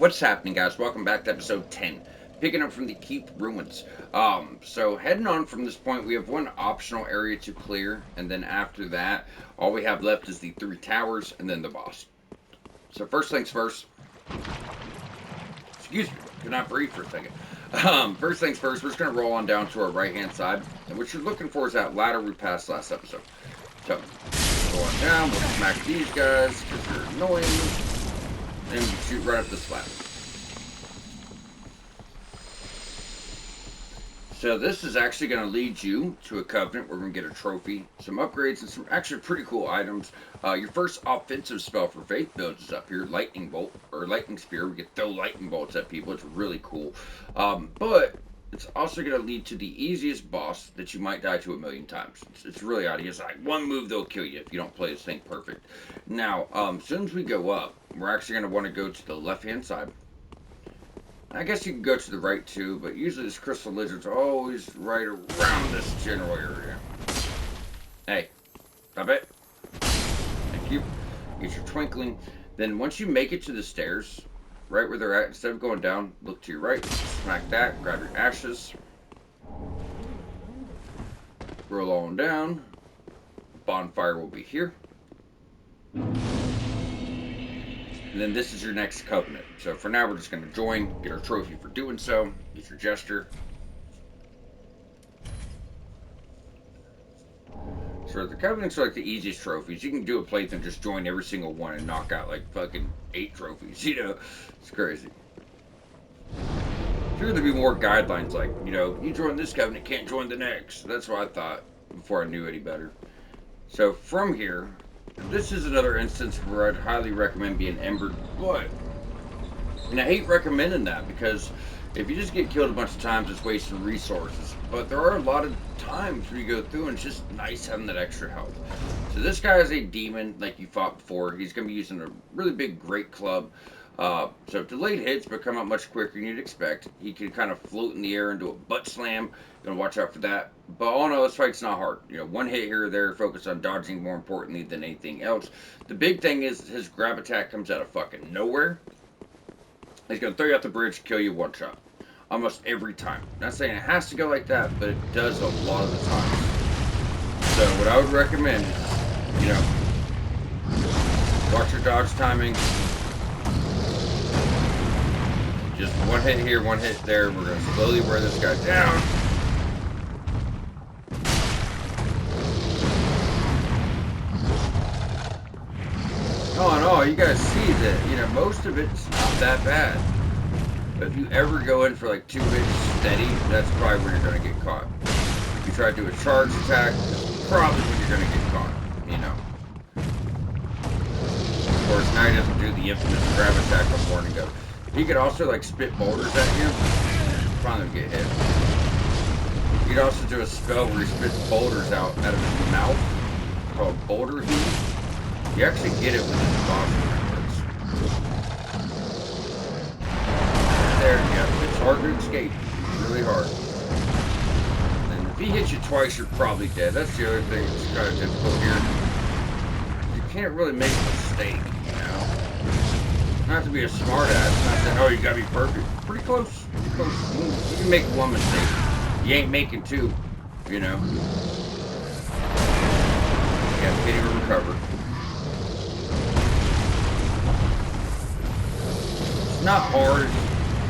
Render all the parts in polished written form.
What's happening, guys? Welcome back to episode 10. Picking up from the Keep Ruins. So heading on from this point, we have one optional area to clear, and then after that, all we have left is the three towers and then the boss. So first things first. Excuse me, could not breathe for a second. First things first, we're just gonna roll on down to our right-hand side, and what you're looking for is that ladder we passed last episode. So go on down, we'll smack these guys because they're annoying, and we shoot right up this ladder. So this is actually going to lead you to a covenant. We're going to get a trophy, some upgrades, and some actually pretty cool items. Your first offensive spell for Faith builds is up here, Lightning Bolt, or Lightning Spear. We can throw lightning bolts at people. It's really cool. But it's also going to lead to the easiest boss that you might die to a million times. It's really odd. It's like one move they'll kill you if you don't play this thing perfect. Now, as soon as we go up, we're actually going to want to go to the left-hand side. I guess you can go to the right too, but usually this crystal lizard's always right around this general area. Hey, stop it. Thank you. Get your twinkling. Then once you make it to the stairs, right where they're at, instead of going down, look to your right, smack that, grab your ashes, roll on down. Bonfire will be here. And then this is your next covenant. So for now, we're just going to join, get our trophy for doing so, get your gesture. So the covenants are like the easiest trophies. You can do a playthrough, just join every single one and knock out like fucking 8 trophies, It's crazy. Sure, there'd be more guidelines like, you join this covenant, can't join the next. That's what I thought before I knew any better. So from here, this is another instance where I'd highly recommend being embered, but and I hate recommending that because if you just get killed a bunch of times, it's wasting resources. But there are a lot of times where you go through and it's just nice having that extra health. So this guy is a demon like you fought before. He's going to be using a really big great club. So delayed hits but come out much quicker than you'd expect. He can kind of float in the air and do a butt slam. Gonna watch out for that. But all in all, this fight's not hard. One hit here or there, focus on dodging more importantly than anything else. The big thing is his grab attack comes out of fucking nowhere. He's gonna throw you off the bridge, kill you one shot. Almost every time. Not saying it has to go like that, but it does a lot of the time. So what I would recommend is, watch your dodge timing. Just one hit here, one hit there. We're gonna slowly wear this guy down. All in all, you guys see that, most of it's not that bad. But if you ever go in for like 2 hits steady, that's probably when you're going to get caught. If you try to do a charge attack, that's probably when you're going to get caught, Of course, now he doesn't do the infamous grab attack on Morning Go. He could also like spit boulders at you, probably get hit. He'd also do a spell where he spits boulders out of his mouth, called Boulder Heat. You actually get it with his boss remembrance. There, yeah, it's hard to escape. It's really hard. And if he hits you twice, you're probably dead. That's the other thing that's kind of difficult here. You can't really make a mistake, Not to be a smart ass, not saying, oh, you gotta be perfect. Pretty close. Pretty close. You can make one mistake. You ain't making 2, You have to get him to recover. It's not hard,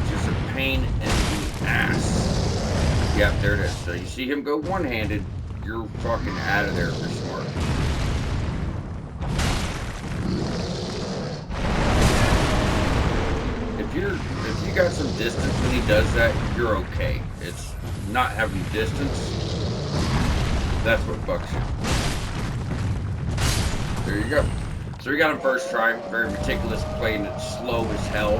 it's just a pain in the ass. Yep, there it is. So you see him go one-handed, you're fucking out of there if you're smart. If you got some distance when he does that, you're okay. It's not having distance. That's what fucks you. There you go. So we got him first try. Very meticulous, playing it slow as hell.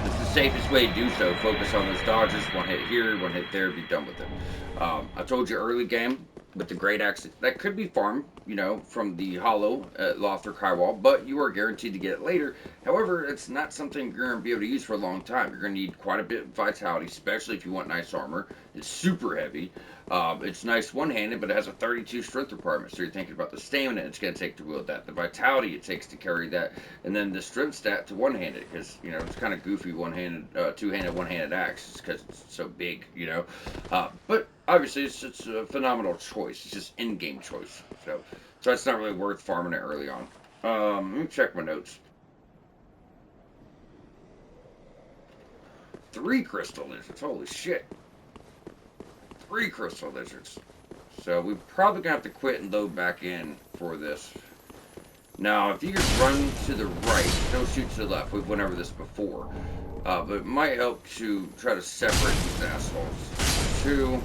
It's the safest way to do so. Focus on those dodges. One hit here, one hit there, be done with it. I told you early game with the Great Axe, that could be farmed, from the Hollow at Lothric Highwall, but you are guaranteed to get it later. However, it's not something you're going to be able to use for a long time. You're going to need quite a bit of vitality, especially if you want nice armor. It's super heavy. It's nice one-handed, but it has a 32 strength requirement. So you're thinking about the stamina it's going to take to wield that, the vitality it takes to carry that, and then the strength stat to one-handed, because it's kind of goofy one-handed, two-handed, one-handed axe because it's so big, But obviously it's a phenomenal choice. It's just in-game choice. So it's not really worth farming it early on. Let me check my notes. 3 crystal lizards. Holy shit. 3 crystal lizards. So we're probably going to have to quit and load back in for this. Now, if you could run to the right, don't shoot to the left. We've went over this before. But it might help to try to separate these assholes. 2.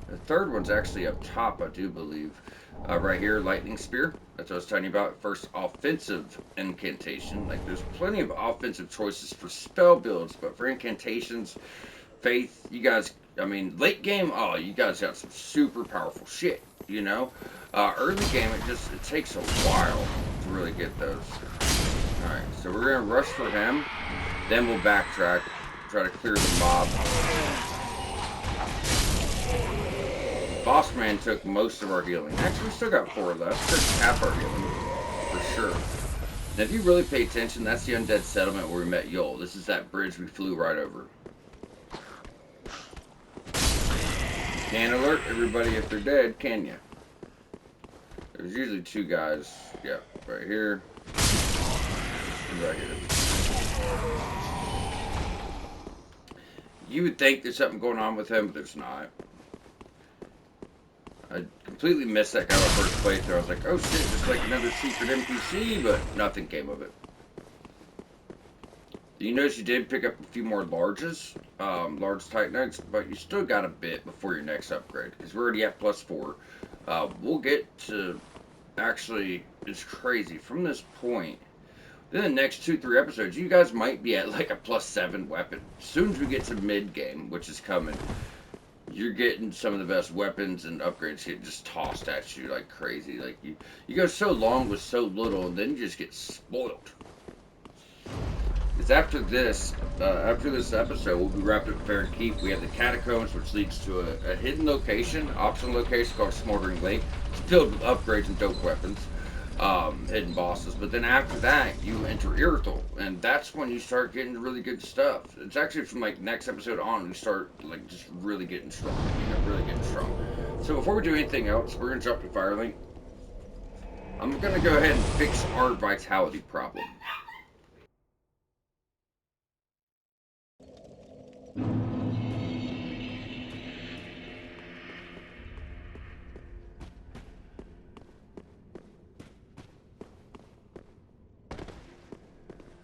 The third one's actually up top, I do believe. Right here, Lightning Spear. That's what I was telling you about. First offensive incantation. Like, there's plenty of offensive choices for spell builds, but for incantations, Faith, you guys, I mean, late game, oh, you guys got some super powerful shit, Early game, it takes a while to really get those. Alright, so we're going to rush for him. Then we'll backtrack, try to clear the mob. Boss Man took most of our healing. Actually, we still got 4 left. Took half our healing, for sure. Now, if you really pay attention, that's the Undead Settlement where we met Yol. This is that bridge we flew right over. Can't alert everybody if they're dead, can you? There's usually 2 guys. Yeah, right here. And right here. You would think there's something going on with him, but there's not. I completely missed that guy on my first playthrough. I was like, oh shit, just like another secret NPC, but nothing came of it. You notice you did pick up a few more larges, large Titanics, but you still got a bit before your next upgrade, because we're already at +4. We'll get to, actually, it's crazy, from this point, in the next 2-3 episodes, you guys might be at like a +7 weapon. As soon as we get to mid-game, which is coming, you're getting some of the best weapons and upgrades get just tossed at you like crazy. Like, you go so long with so little, and then you just get spoiled. Because after this episode, we'll be wrapped up Fair Keep. We have the Catacombs, which leads to a hidden location, optional location called Smoldering Lake. It's filled with upgrades and dope weapons, hidden bosses. But then after that, you enter Irithyll, and that's when you start getting really good stuff. It's actually from like next episode on, we start like just really getting strong, really getting strong. So before we do anything else, we're gonna jump to Firelink. I'm gonna go ahead and fix our vitality problem.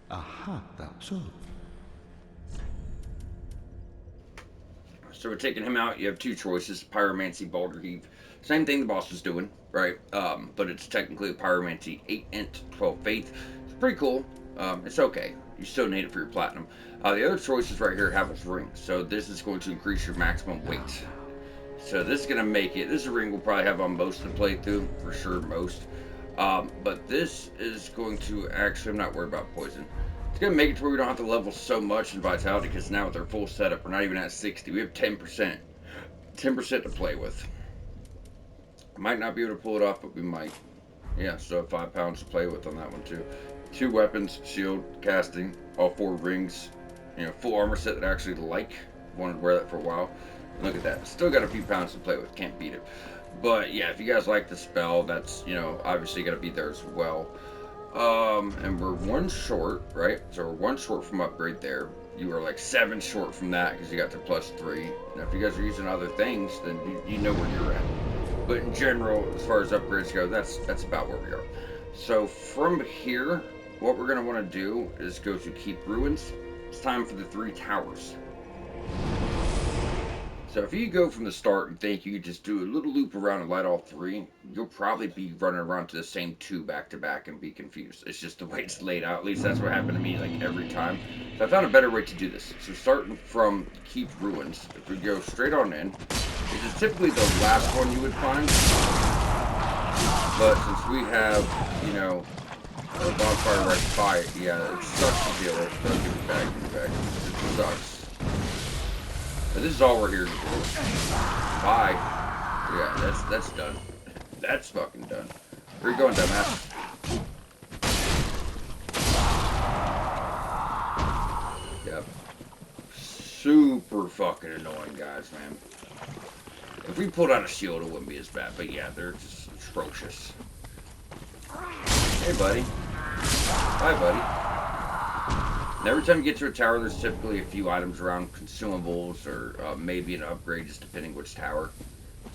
Aha, that's so. So we're taking him out. You have 2 choices: Pyromancy, Boulder Heave. Same thing the boss was doing, right? But it's technically a Pyromancy 8 int, 12 faith. It's pretty cool. It's okay. You still need it for your platinum. The other choices right here, Havel's Ring. So this is going to increase your maximum weight. So this is going to make it. This is a ring we'll probably have on most of the playthrough, for sure, most. But this is going to actually, I'm not worried about poison. It's going to make it to where we don't have to level so much in vitality, because now with our full setup, we're not even at 60. We have 10%. 10% to play with. Might not be able to pull it off, but we might. Yeah, so 5 pounds to play with on that one too. 2 weapons, shield, casting, all 4 rings. Full armor set that I actually like. Wanted to wear that for a while. And look at that. Still got a few pounds to play with. Can't beat it. But yeah, if you guys like the spell, that's, obviously got to be there as well. And we're 1 short, right? So we're 1 short from upgrade there. You are like 7 short from that because you got to +3. Now, if you guys are using other things, then you know where you're at. But in general, as far as upgrades go, that's about where we are. So from here, what we're going to want to do is go to Keep Ruins. It's time for the 3 towers. So if you go from the start and think you could just do a little loop around and light all 3, you'll probably be running around to the same 2 back to back and be confused. It's just the way it's laid out. At least that's what happened to me like every time. So I found a better way to do this. So starting from Keep Ruins, if we go straight on in, this is typically the last one you would find. But since we have, a bonfire right by it, yeah, it sucks to deal with. Don't give it back, It sucks. But this is all we're here to do. Bye. Yeah, that's done. That's fucking done. Where you going, dumbass? Yep. Super fucking annoying guys, man. If we pulled out a shield, it wouldn't be as bad. But yeah, they're just atrocious. Hey, buddy. Bye, buddy. And every time you get to a tower, there's typically a few items around, consumables, or maybe an upgrade, just depending which tower.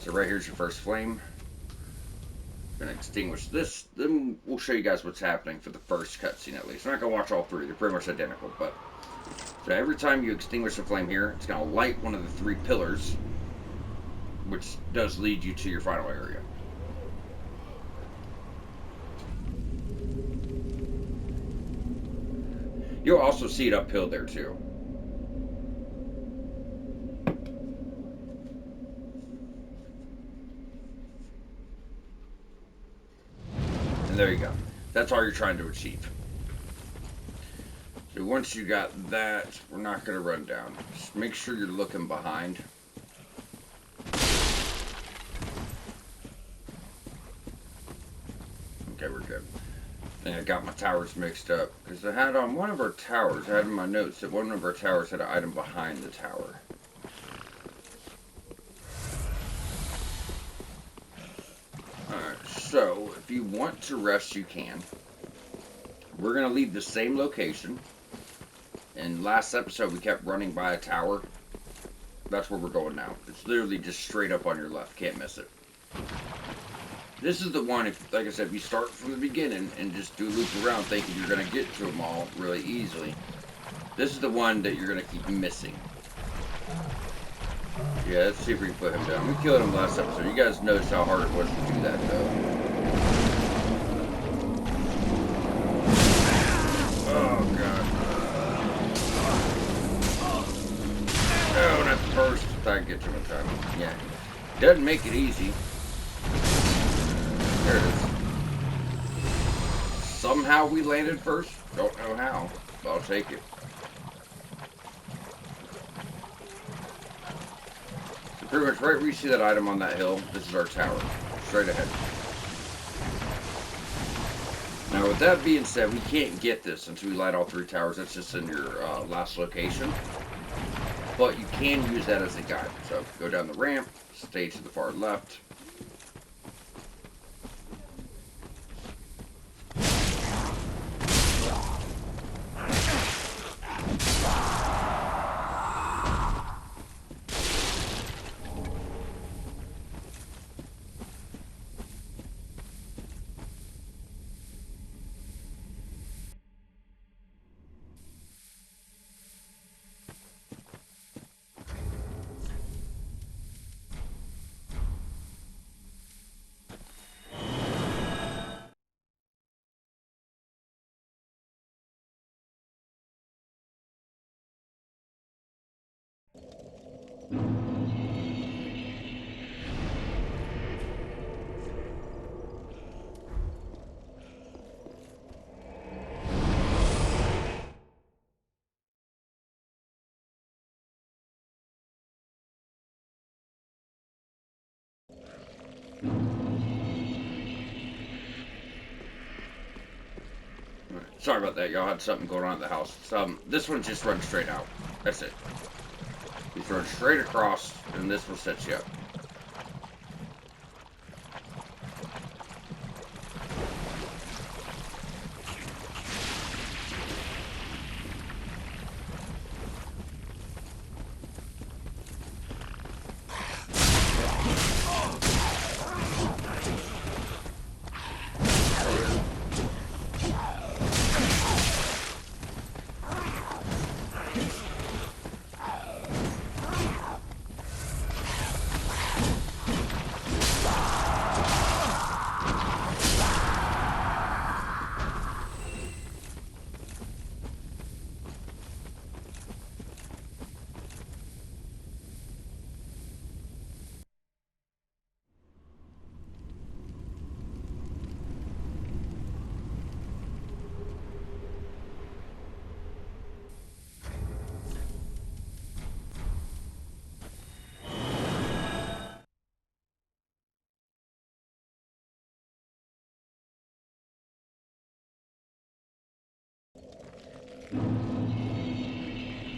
So right here's your first flame. Gonna extinguish this, then we'll show you guys what's happening for the first cutscene at least. I'm not gonna watch all three, they're pretty much identical, but so every time you extinguish a flame here, it's gonna light one of the three pillars, which does lead you to your final area. You'll also see it uphill there too. And there you go. That's all you're trying to achieve. So once you got that, we're not going to run down. Just make sure you're looking behind. Okay, we're good. I think I got my towers mixed up. Because I had on one of our towers, I had in my notes that one of our towers had an item behind the tower. Alright, so if you want to rest, you can. We're going to leave the same location. In last episode, we kept running by a tower. That's where we're going now. It's literally just straight up on your left. Can't miss it. This is the one, if, like I said, if you start from the beginning and just do loop around thinking you're going to get to them all really easily, this is the one that you're going to keep missing. Yeah, let's see if we can put him down. We killed him last episode. You guys noticed how hard it was to do that, though. Oh, God. No, not the first. I get to my time. Yeah. Doesn't make it easy. There it is. Somehow we landed first. Don't know how, but I'll take it. So pretty much right where you see that item on that hill, this is our tower. Straight ahead. Now with that being said, we can't get this until we light all three towers. That's just in your last location. But you can use that as a guide. So go down the ramp, stay to the far left. Sorry about that, y'all had something going on at the house. This one just runs straight out. That's it. You run straight across, and this will set you up.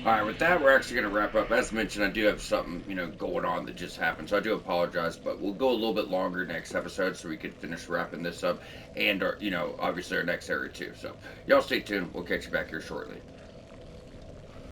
All right, with that, we're actually going to wrap up. As mentioned, I do have something, going on that just happened, so I do apologize, but we'll go a little bit longer next episode so we could finish wrapping this up, and, obviously our next area too. So, y'all stay tuned. We'll catch you back here shortly.